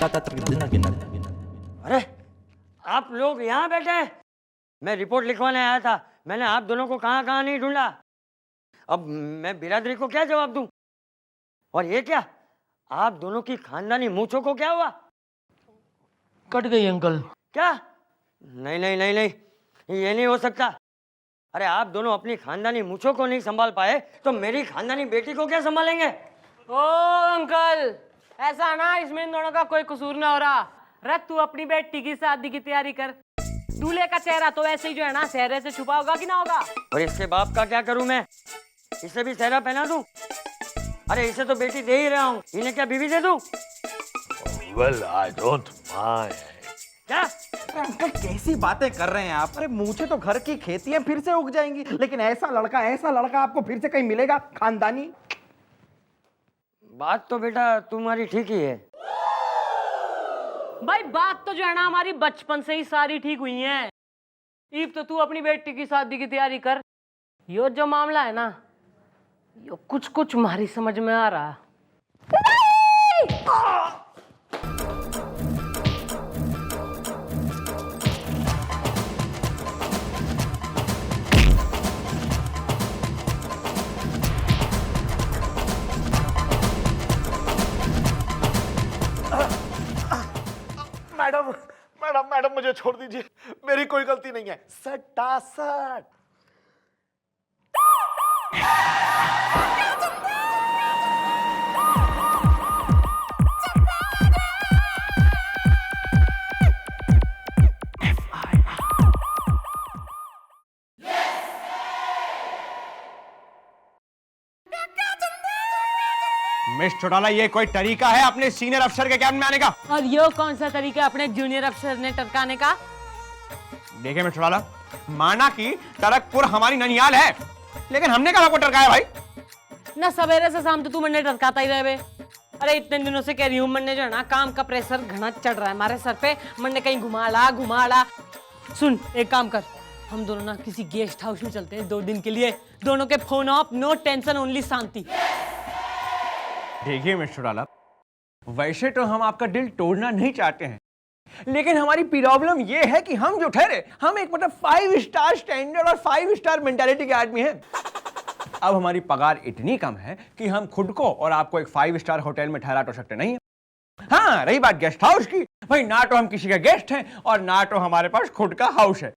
अरे आप लोग यहाँ बैठे हैं? मैं रिपोर्ट लिखवाने आया था। मैंने आप दोनों को कहाँ कहाँ नहीं ढूंढा। अब मैं बिरादरी को क्या जवाब दूं? और ये क्या, आप दोनों की खानदानी मूंछों को क्या हुआ? कट गई अंकल। क्या? नहीं नहीं नहीं नहीं, ये नहीं हो सकता। अरे आप दोनों अपनी खानदानी मूंछों को नहीं संभाल पाए तो मेरी खानदानी बेटी को क्या संभालेंगे? ओ अंकल, ऐसा ना, इसमें इन दोनों का कोई कसूर ना हो रहा। रख, तू अपनी बेटी की शादी की तैयारी कर। दूल्हे का चेहरा तो ऐसे ही जो है ना, सेहरे से छुपा होगा कि ना होगा। और इसके बाप का क्या करूं मैं? इसे भी सेहरा पहना दूं? अरे इसे तो बेटी दे ही रहा हूं, इन्हें क्या बीवी दे दूं? Well, I don't mind. क्या? अंकल कैसी बातें कर रहे हैं आप? अरे मूछें तो घर की खेतियां फिर से उग जाएंगी, लेकिन ऐसा लड़का आपको फिर से कहीं मिलेगा खानदानी? बात तो बेटा तुम्हारी ठीक ही है। भाई बात तो जो है ना हमारी बचपन से ही सारी ठीक हुई है। ईब तो तू अपनी बेटी की शादी की तैयारी कर। यो जो मामला है ना, यो कुछ कुछ हमारी समझ में आ रहा। मैडम मैडम मैडम मुझे छोड़ दीजिए, मेरी कोई गलती नहीं है। सट्टा सट। मिस चौटाला, ये कोई तरीका है अपने सीनियर अफसर के कैबिन में आने का? और यो कौन सा तरीका है अपने जूनियर अफसर ने टरकाने का? देखिए मिस चौटाला, माना कि टरकपुर हमारी ननियाल है, लेकिन हमने कहा आपको टरकाया भाई? ना सवेरे से शाम तो तू मंडे टरकाता ही रहे बे। अरे इतने दिनों से कह रही हूँ, मंडे जो है ना काम का प्रेशर घना चढ़ रहा है हमारे सर पे। मंडे कहीं घुमा ला। सुन, एक काम कर, हम दोनों ना किसी गेस्ट हाउस में चलते हैं 2 दिन के लिए। दोनों के phone off, no tension, only शांति। देखिए मिस्टर डाला, वैसे तो हम आपका दिल तोड़ना नहीं चाहते हैं, लेकिन हमारी प्रॉब्लम ये है कि हम जो ठहरे, हम एक मतलब 5 स्टार स्टैंडर्ड और 5 स्टार मेंटालिटी के आदमी हैं। अब हमारी पगार इतनी कम है कि हम खुद को और आपको एक 5 स्टार होटल में ठहरा तो सकते नहीं है। हाँ, रही बात गेस्ट हाउस की, भाई ना तो हम किसी का गेस्ट हैं और ना तो हमारे पास खुद का हाउस है।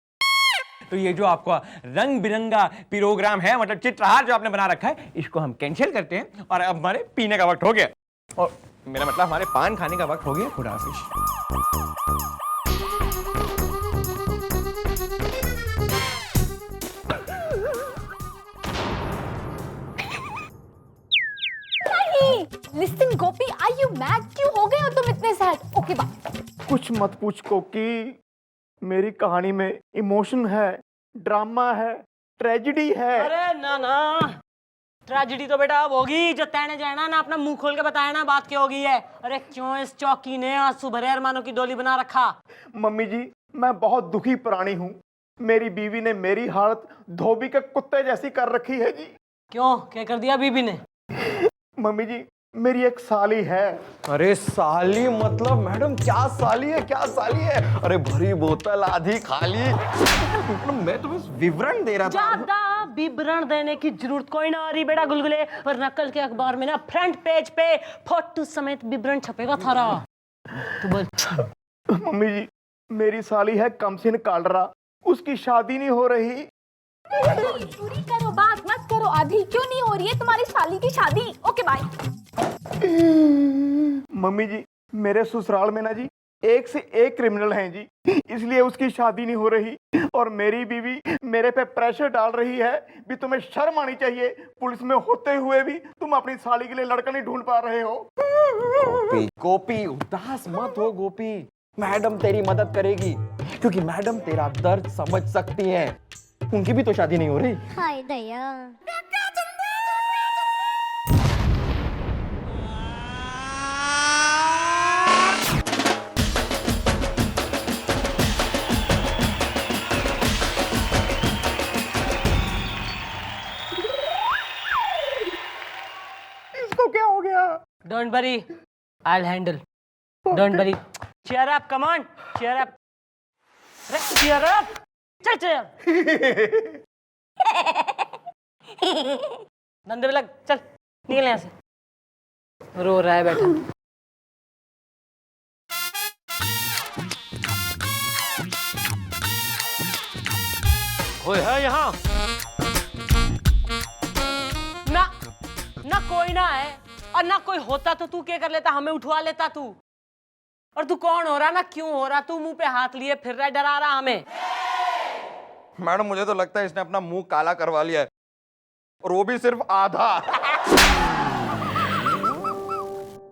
तो ये जो आपका रंग बिरंगा प्रोग्राम है, मतलब चित्रहार जो आपने बना रखा है, इसको हम कैंसिल करते हैं और अब हमारे पीने का वक्त हो गया, और मेरा मतलब हमारे पान खाने का वक्त हो गया। खुदा हाफिज। Listen Gopi, are you mad? क्यों हो गए हो तुम इतने सैड? Okay bye. कुछ मत पूछ कोकी, मेरी कहानी में इमोशन है, ड्रामा है, ट्रेजेडी है। अरे ना, ट्रेजेडी तो बेटा अब होगी जो तैने जाना ना अपना मुंह खोल के बताया ना बात क्या होगी है। अरे क्यों इस चौकी ने आंसू भरे अरमानों की डोली बना रखा? मम्मी जी, मैं बहुत दुखी प्राणी हूँ। मेरी बीवी ने मेरी हालत धोबी के कुत्ते जैसी कर रखी है जी। क्यों, क्या कर दिया बीबी ने? मम्मी जी, मेरी एक साली है। अरे साली मतलब मैडम, क्या साली है? अरे भरी बोतल आधी खाली। मैं तो बस विवरण दे रहा था। ज्यादा विवरण देने की जरूरत कोई ना आ रही बेटा गुलगुले, और नकल के अखबार में ना फ्रंट पेज पे फोटो समेत विवरण छपेगा थारा। तू बोल। मम्मी जी, मेरी साली है कमसिन कालरा, उसकी शादी नहीं हो रही। पूरी करो, बात मत करो। आधी क्यों नहीं हो रही है तुम्हारी साली की शादी? Okay bye. मम्मी जी, मेरे ससुराल में ना जी एक से एक क्रिमिनल हैं जी, इसलिए उसकी शादी नहीं हो रही। और मेरी बीवी मेरे पे प्रेशर डाल रही है। भी तुम्हें शर्म आनी चाहिए, पुलिस में होते हुए भी तुम अपनी साली के लिए लड़का नहीं ढूंढ पा रहे हो। गोपी उदास मत हो गोपी, मैडम तेरी मदद करेगी, क्योंकि मैडम तेरा दर्द समझ सकती हैं। उनकी भी तो शादी नहीं हो रही। हाय दया। इसको क्या हो गया? Don't worry, I will handle. Don't worry, cheer up, come on, cheer up, अरे चीयर अप, चल चल धंधे पे लग, चल निकल यहाँ से, रो रहा है बेटा। कोई है यहाँ? ना ना कोई ना है, और ना कोई होता तो तू क्या कर लेता, हमें उठवा लेता तू। और तू कौन हो रहा, ना क्यों हो रहा, तू मुंह पे हाथ लिए फिर रहा है, डरा रहा हमें। मैडम मुझे तो लगता है इसने अपना मुंह काला करवा लिया है, और वो भी सिर्फ आधा।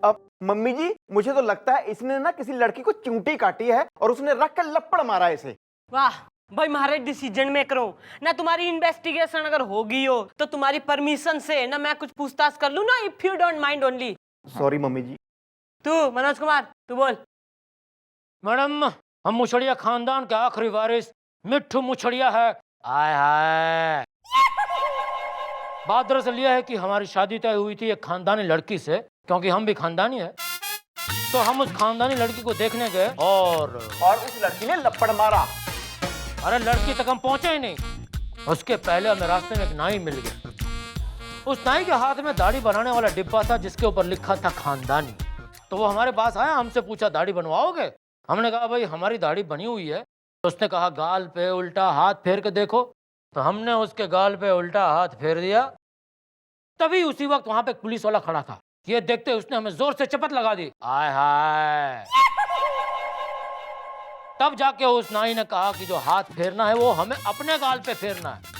अब मम्मी जी, मुझे तो लगता है इसने ना किसी लड़की को चूंटी काटी है और उसने रख कर लपड़ मारा इसे। वाह भाई, मारे डिसीजन मेकर हो ना, तुम्हारी इन्वेस्टिगेशन अगर होगी हो तो तुम्हारी परमिशन से ना मैं कुछ पूछताछ कर लूं ना, if you don't mind only. Sorry mummy ji. तू मनोज कुमार, तू बोल। मैडम, हम मुछड़िया खानदान के आखिरी वारिस मिट्ठू मुछड़िया है। आय हाय। बात दरअसल यह है कि हमारी शादी तय हुई थी एक खानदानी लड़की से, क्योंकि हम भी खानदानी है। तो हम उस खानदानी लड़की को देखने गए और उस लड़की ने लपड़ मारा। अरे लड़की तक हम पहुंचे ही नहीं, उसके पहले हमें रास्ते में एक नाई मिल गया। उस नाई के हाथ में दाढ़ी बनाने वाला डिब्बा था जिसके ऊपर लिखा था खानदानी। तो वो हमारे पास आया, हमसे पूछा दाढ़ी बनवाओगे? हमने कहा भाई हमारी दाढ़ी बनी हुई है। तो उसने कहा गाल पे उल्टा हाथ फेर के देखो। तो हमने उसके गाल पे उल्टा हाथ फेर दिया। तभी उसी वक्त वहां पे एक पुलिस वाला खड़ा था। ये देखते उसने हमें जोर से चपत लगा दी। आय हाय। तब जाके उस नाई ने कहा कि जो हाथ फेरना है वो हमें अपने गाल पे फेरना है।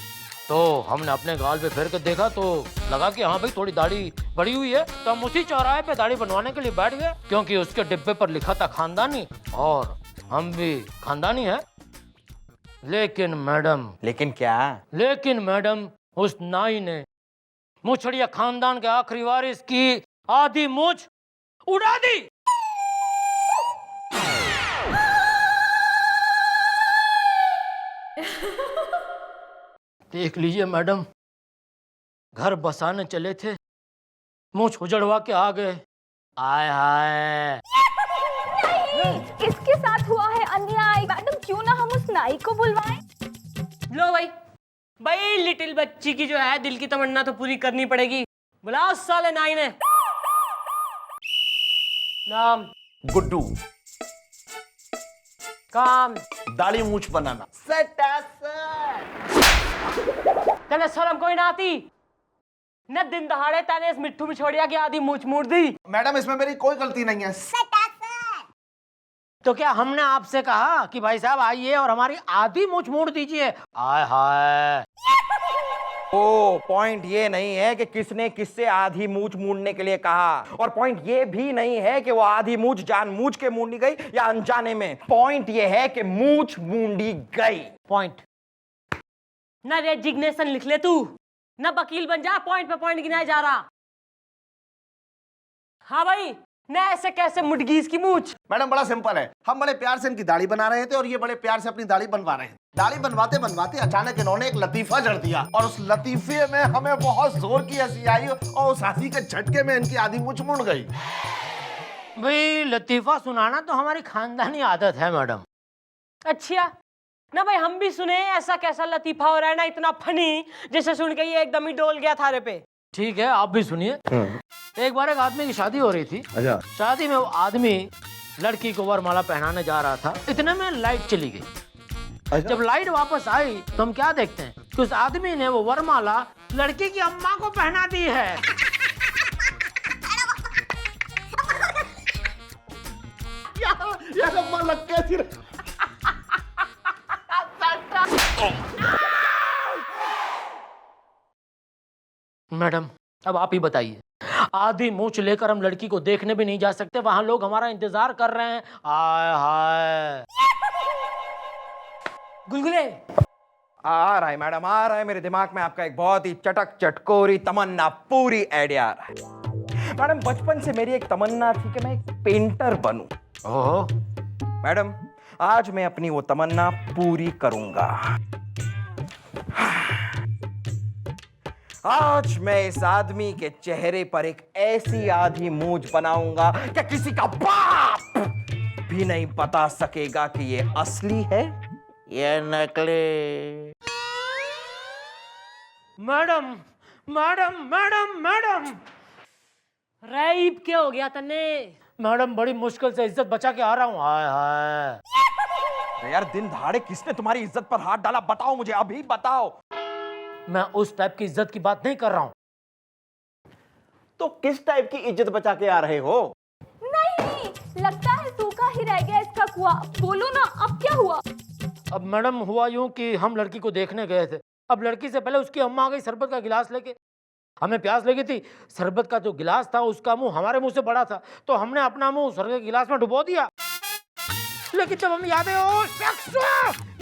तो हमने अपने गाल पे फेर के देखा तो लगा कि हाँ भाई थोड़ी दाढ़ी बड़ी हुई है। तो हम उसी चौराहे पे दाढ़ी बनवाने के लिए बैठ गए, क्योंकि उसके डिब्बे पर लिखा था खानदानी, और हम भी खानदानी है। लेकिन मैडम, लेकिन क्या? लेकिन मैडम, उस नाई ने मुछड़िया खानदान के आखिरी वारिस की आधी मूछ उड़ा दी। देख लीजिए मैडम, घर बसाने चले थे, मूछ उजड़वा के आ गए। आय हाय। किसके साथ हुआ है अन्याय? मैडम क्यों ना हम उस नाई को बुलवाएं? लो भाई, भाई लिटिल बच्ची की जो है दिल की तमन्ना तो पूरी करनी पड़ेगी। बुलाओ साले नाई ने। नाम? गुड्डू। काम? दाढ़ी मूछ बनाना। तेने शर्म कोई ना आती? न दिन दहाड़े तने इस मिट्ठू मिछोड़िया की आधी मूछ मूड़ दी। मैडम इसमें मेरी कोई गलती नहीं है। तो क्या हमने आपसे कहा कि भाई साहब आइए और हमारी आधी मूछ मोड़ दीजिए? आय हाय। ओ, पॉइंट ये नहीं है कि किसने किससे आधी मूछ मूंडने के लिए कहा, और पॉइंट ये भी नहीं है कि वो आधी मूछ जानबूझ के मूंडी गई या अनजाने में। पॉइंट ये है कि मूछ मूंडी गई। पॉइंट ना रेजिग्नेशन लिख ले तू, ना वकील बन जा, पॉइंट पे पॉइंट गिनाया जा रहा। हाँ भाई, ना ऐसे कैसे मुडगीज की मूछ? मैडम बड़ा सिंपल है, हम बड़े प्यार से इनकी दाढ़ी बना रहे थे और ये बड़े प्यार से अपनी दाढ़ी बनवा रहे हैं। दाढ़ी बनवाते बनवाते अचानक इन्होंने एक लतीफा जड़ दिया, और उस लतीफे में हमें बहुत जोर की हंसी आई, और उस हंसी के झटके में इनकी आधी मूछ मुड़ गई। भाई लतीफा सुनाना तो हमारी खानदानी आदत है मैडम। अच्छा ना भाई, हम भी सुने ऐसा कैसा लतीफा हो रहा है ना, इतना फनी जैसे सुन के ये एकदम ही डोल गया थारे पे। ठीक है, आप भी सुनिए। एक बार एक आदमी की शादी हो रही थी। अच्छा। शादी में वो आदमी लड़की को वरमाला पहनाने जा रहा था, इतने में लाइट चली गई। अच्छा। जब लाइट वापस आई तो हम क्या देखते हैं कि उस आदमी ने वो वरमाला लड़की की अम्मा को पहना दी है। यार अम्मा लग कैसी मैडम अब आप ही बताइए, आधी मूछ लेकर हम लड़की को देखने भी नहीं जा सकते, वहां लोग हमारा इंतजार कर रहे हैं। आय हाय। गुलगुले आ रहा है मैडम, आ रहा है। मेरे दिमाग में आपका एक बहुत ही चटक चटकोरी तमन्ना पूरी आइडिया आ रहा है। मैडम बचपन से मेरी एक तमन्ना थी कि मैं एक पेंटर बनूं। ओहो, मैडम आज मैं अपनी वो तमन्ना पूरी करूंगा। आज मैं इस आदमी के चेहरे पर एक ऐसी आधी मूंछ बनाऊंगा कि किसी का बाप भी नहीं बता सकेगा कि ये असली है या नकली। Madam madam madam madam Raib क्या हो गया तन्ने? मैडम बड़ी मुश्किल से इज्जत बचा के आ रहा हूँ। हाय हाय अरे यार, दिन दहाड़े किसने तुम्हारी इज्जत पर हाथ डाला? बताओ मुझे, अभी बताओ। मैं उस टाइप की इज्जत की बात नहीं कर रहा हूँ। तो किस टाइप की इज्जत बचा के आ रहे हो? नहीं, लगता है सूखा ही रह गया इसका कुआं। बोलो ना, अब क्या हुआ? अब मैडम हुआ यूं कि हम लड़की को देखने गए थे। अब लड़की से पहले उसकी अम्मा आ गई शरबत का गिलास लेके। हमें प्यास लगी थी, शरबत का जो गिलास था उसका मुंह हमारे मुंह से बड़ा था, तो हमने अपना मुंह शरबत के गिलास में डुबो दिया। लेकिन जब हम याद है, ओ शख्स,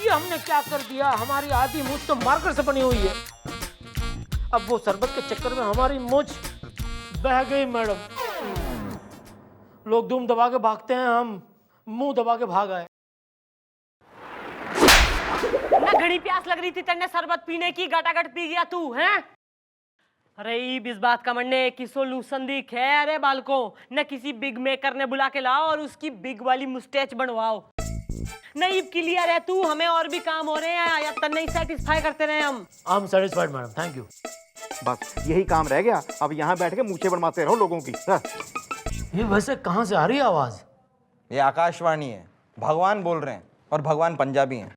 ये हमने क्या कर दिया? हमारी आधी मूछ तो मार्कर से बनी हुई है। अब वो शरबत के चक्कर में हमारी मूछ बह गई मैडम। लोग धूम दबा के भागते हैं, हम मुंह दबा के भाग आए। ना घड़ी प्यास लग रही थी तन्ने शरबत पीने की, गटागट पी गया तू हैं? अरे इस बात का मन्ने की सोल्यूशन दिख है। अरे बालको न किसी बिग मेकर ने बुला के लाओ और उसकी बिग वाली मुस्टैच बनवाओ। नहीं क्लियर है तू, हमें और भी काम हो रहे हैं या तन्ने ही सेटिस्फाई करते रहे हम। I am satisfied madam, thank you. बस यही काम रह गया, अब यहाँ बैठ के मूछें बनवाते रहो लोगों की। ये वैसे कहाँ से आ रही है आवाज? ये आकाशवाणी है, भगवान बोल रहे हैं, और भगवान पंजाबी हैं।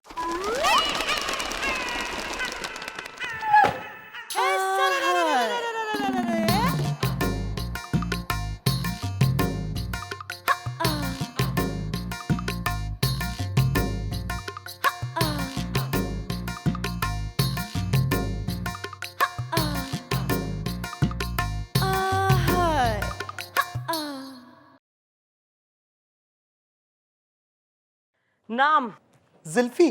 नाम जुल्फी।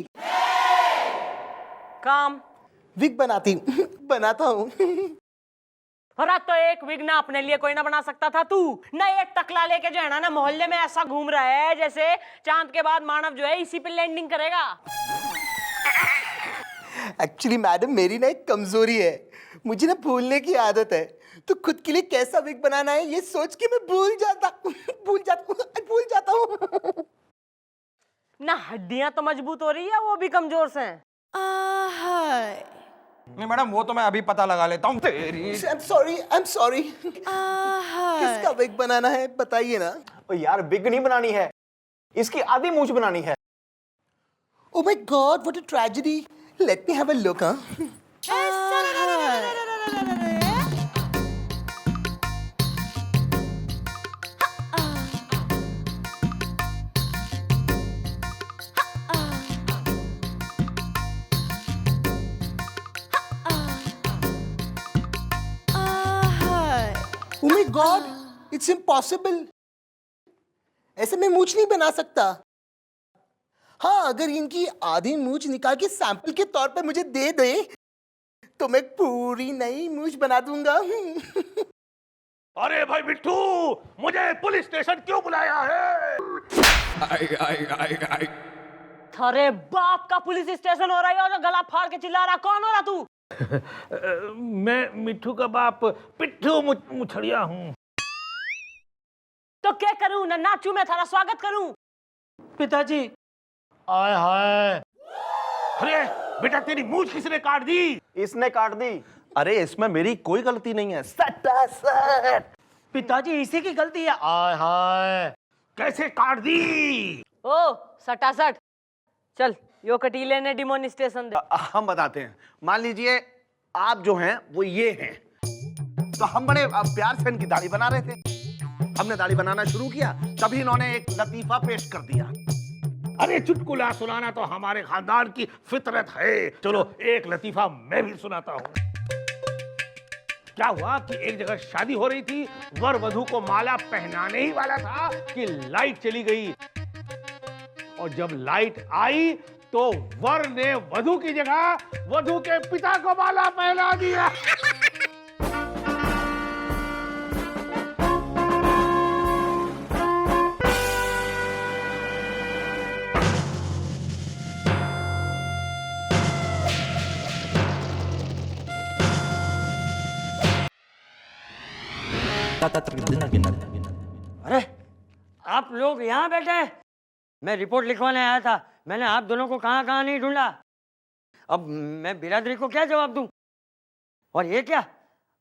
काम विग बनाता हूँ। और आज तो एक विग ना अपने लिए कोई ना बना सकता था तू? ना एक टकला लेके जो है ना मोहल्ले में ऐसा घूम रहा है जैसे चांद के बाद मानव जो है इसी पे लैंडिंग करेगा। एक्चुअली मैडम, मेरी ना एक कमजोरी है, मुझे ना भूलने की आदत है। तो खुद के लिए कैसा विग बनाना है ये सोच के मैं भूल जाता हूँ। ना हड्डियां तो मजबूत हो रही है, वो भी कमजोर से हैं। नहीं मैडम, वो तो मैं अभी पता लगा लेता हूँ। तेरी I'm sorry. किसका विग बनाना है बताइए ना। ओ यार, बिग नहीं बनानी है, इसकी आधी मूछ बनानी है। Oh my God, what a tragedy. Let me have a look, huh? Oh my God, it's impossible. ऐसे मैं मूछ नहीं बना सकता। हाँ, अगर इनकी आधी मूछ निकाल के सैंपल के तौर पे मुझे दे दे तो मैं पूरी नई मूछ बना दूंगा। अरे भाई बिट्टू, मुझे पुलिस स्टेशन क्यों बुलाया है? अरे बाप का पुलिस स्टेशन हो रहा है और जो गला फाड़ के चिल्ला रहा, कौन हो रहा तू? मैं मिट्ठू का बाप पिट्ठू मुछड़िया हूँ। तो क्या करूं? ना नाचूं, मैं थारा स्वागत करूं? पिताजी। आय हाय। अरे बेटा, तेरी मूछ किसने काट दी? इसने काट दी। अरे इसमें मेरी कोई गलती नहीं है। सट। पिताजी, इसी की गलती है। आय हाय। कैसे काट दी? ओ सटासट, चल यो कटीले ने डिमोन स्टेशन दे। हम बताते हैं। मान लीजिए आप जो हैं वो ये हैं, तो हम बड़े प्यार से इनकी दाढ़ी बना रहे थे। हमने दाढ़ी बनाना शुरू किया, तभी इन्होंने एक लतीफा पेश कर दिया। अरे चुटकुला सुनाना तो हमारे खानदान की फितरत है। चलो एक लतीफा मैं भी सुनाता हूँ। क्या हुआ कि एक जगह शादी हो रही थी, वर वधू को माला पहनाने ही वाला था कि लाइट चली गई, और जब लाइट आई तो वर ने वधू की जगह वधू के पिता को माला पहना दिया। अरे आप लोग यहाँ बैठे हैं, मैं रिपोर्ट लिखवाने आया था, मैंने आप दोनों को कहाँ कहाँ नहीं ढूंढा। अब मैं बिरादरी को क्या जवाब दूं? और ये क्या,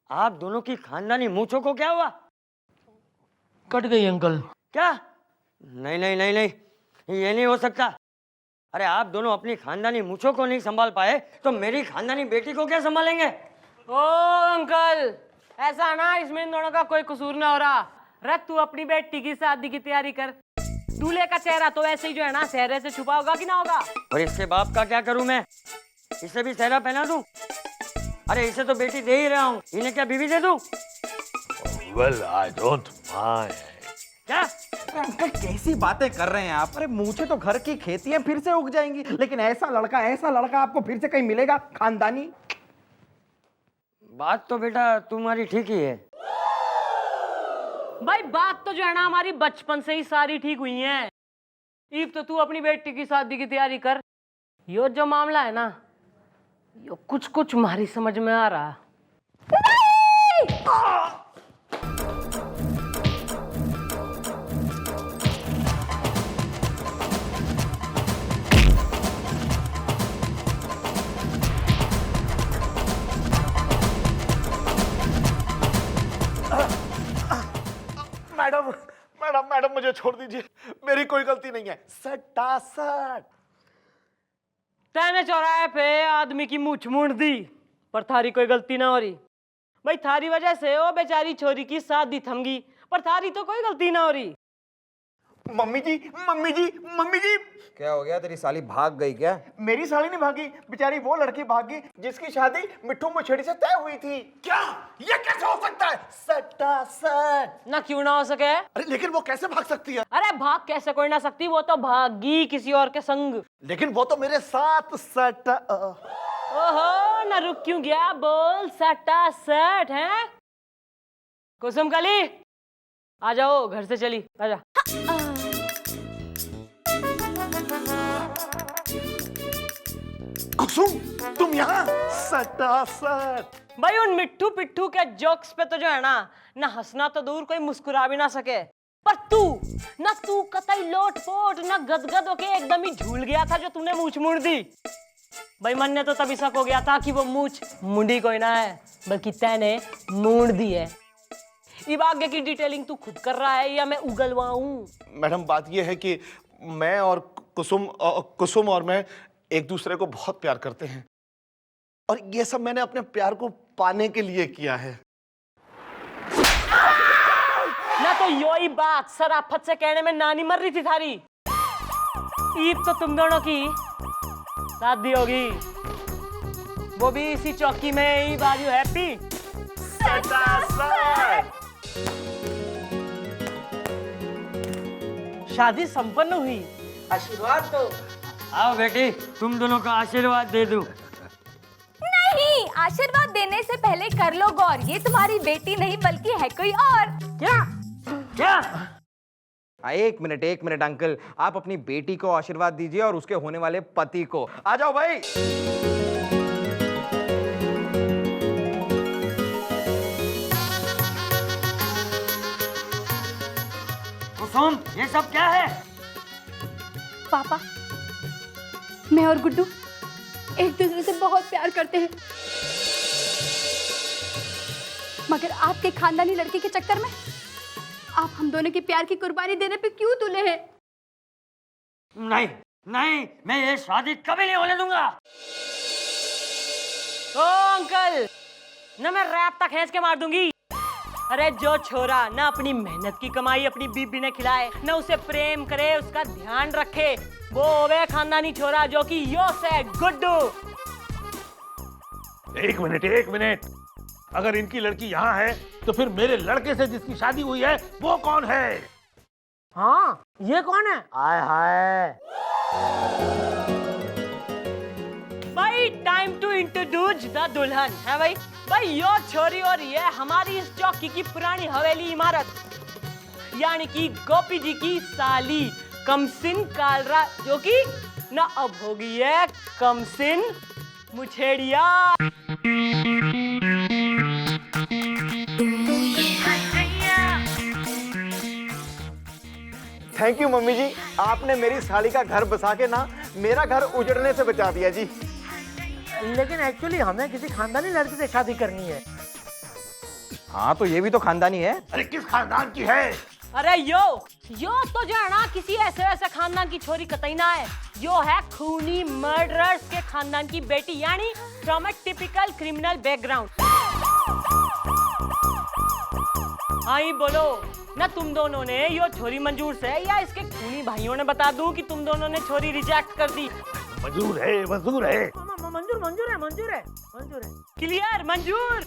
आप दोनों की खानदानी मूंछों को क्या हुआ? कट गई अंकल। क्या? नहीं नहीं नहीं नहीं, ये नहीं हो सकता। अरे आप दोनों अपनी खानदानी मूंछों को नहीं संभाल पाए तो मेरी खानदानी बेटी को क्या संभालेंगे? ओ अंकल, ऐसा ना इसमें इन दोनों का कोई कसूर ना हो रहा। रख तू अपनी बेटी की शादी की तैयारी कर। दूल्हे का चेहरा तो ऐसे ही जो है ना चेहरे से छुपा होगा कि ना होगा। और इसके बाप का क्या करूं मैं? इसे भी सेहरा पहना दूं? अरे इसे तो बेटी दे ही रहा हूं, इन्हें क्या बीवी दे दूं? Well, I don't mind. क्या? अंकल कैसी बातें कर रहे हैं आप? अरे मूछें तो घर की खेती है, फिर से उग जाएंगी, लेकिन ऐसा लड़का आपको फिर से कहीं मिलेगा खानदानी? बात तो बेटा तुम्हारी ठीक ही है। भाई बात तो जो है ना हमारी बचपन से ही सारी ठीक हुई है। ईब तो तू अपनी बेटी की शादी की तैयारी कर। यो जो मामला है ना, यो कुछ कुछ हमारी समझ में आ रहा। मैडम मैडम मैडम मुझे छोड़ दीजिए, मेरी कोई गलती नहीं है। सट्टा सट। तैने चौराहे पे आदमी की मूछ मूंड दी, पर थारी कोई गलती ना हो रही। भाई थारी वजह से वो बेचारी छोरी की शादी थम गई, पर थारी तो कोई गलती ना हो रही। मम्मी जी मम्मी जी मम्मी जी, क्या हो गया? तेरी साली भाग गई क्या? मेरी साली नहीं भागी, बेचारी वो लड़की भागी जिसकी शादी मिट्ठू मछेड़ी से तय हुई थी। क्या? ये कैसे हो सकता है? सट्टा सट। ना क्यों ना हो सके? अरे लेकिन वो कैसे भाग सकती है? अरे भाग कैसे कोई ना सकती, वो तो भागी किसी और के संग। लेकिन वो तो मेरे साथ सट्टा। ओहो, ना रुक क्यों गया? बोल सट्टा सट है। कुसुम कली आ जाओ, घर से चली आजा। कुसुम तुम यहाँ? सट्टा सट। भाई उन मिट्टू पिट्ठू के जोक्स पे तो जो है ना हंसना तो दूर कोई मुस्कुरा भी ना सके। पर तू कतई लोटपोट ना गदगद होके एकदम ही झूल गया था जो तूने मूछ मुड़ दी। भाई मन ने तो तभी शक हो गया था कि वो मूछ मुंडी कोई ना है, बल्कि तैने मूड़ दी है। इब आगे की डिटेलिंग तू खुद कर रहा है या मैं उगलवाऊं? मैडम बात ये है कि मैं और कुसुम और मैं एक दूसरे को बहुत प्यार करते हैं, और ये सब मैंने अपने प्यार को पाने के लिए किया है। ना तो योही बात सराफत से कहने में नानी मर रही थी थारी। ईद तो तुम दोनों की शादी होगी, वो भी इसी चौकी में ही। बाजू हैप्पी। शादी संपन्न हुई, आशीर्वाद दो। आओ बेटी, तुम दोनों का आशीर्वाद दे दूं। नहीं, आशीर्वाद देने से पहले कर लो गौर, ये तुम्हारी बेटी नहीं बल्कि है कोई और। क्या क्या? एक मिनट अंकल, आप अपनी बेटी को आशीर्वाद दीजिए और उसके होने वाले पति को। आ जाओ भाई। कुसुम, ये सब क्या है? पापा, मैं और गुड्डू एक दूसरे से बहुत प्यार करते हैं, मगर आपके खानदानी लड़के के चक्कर में आप हम दोनों के प्यार की कुर्बानी देने पे क्यों तुले हैं? नहीं नहीं, मैं ये शादी कभी नहीं होने दूंगा। ओ अंकल, ना मैं रैप्ता खींच के मार दूंगी। अरे जो छोरा ना अपनी मेहनत की कमाई अपनी बीबी ने खिलाए, ना उसे प्रेम करे, उसका ध्यान रखे, वो होवे खानदानी छोरा जो कि यो से गुड्डू। एक मिनट, अगर इनकी लड़की यहाँ है तो फिर मेरे लड़के से जिसकी शादी हुई है वो कौन है? हाँ, ये कौन है? आय हाय। भाई टाइम टू इंट्रोड्यूस द दुल्हन है भाई। भाई यो छोरी और ये हमारी इस चौकी की पुरानी हवेली इमारत, यानी कि गोपी जी की साली कमसिन कालरा, जो कि ना अब होगी है कमसिन मुछेड़िया। थैंक यू मम्मी जी, आपने मेरी साली का घर बसा के ना मेरा घर उजड़ने से बचा दिया जी। लेकिन एक्चुअली हमें किसी खानदानी लड़की से शादी करनी है। हाँ तो ये भी तो खानदानी है। अरे किस खानदान की है? अरे यो तो जो है ना किसी ऐसे वैसे खानदान की छोरी कतई ना है। यो है खूनी मर्डरर्स के खानदान की बेटी, यानी from a typical criminal background. आई बोलो ना, तुम दोनों ने यो छोरी मंजूर से या इसके खूनी भाइयों ने बता दूं कि तुम दोनों ने छोरी रिजेक्ट कर दी? मंजूर है, मंजूर है। मंजूर है। क्लियर, मंजूर।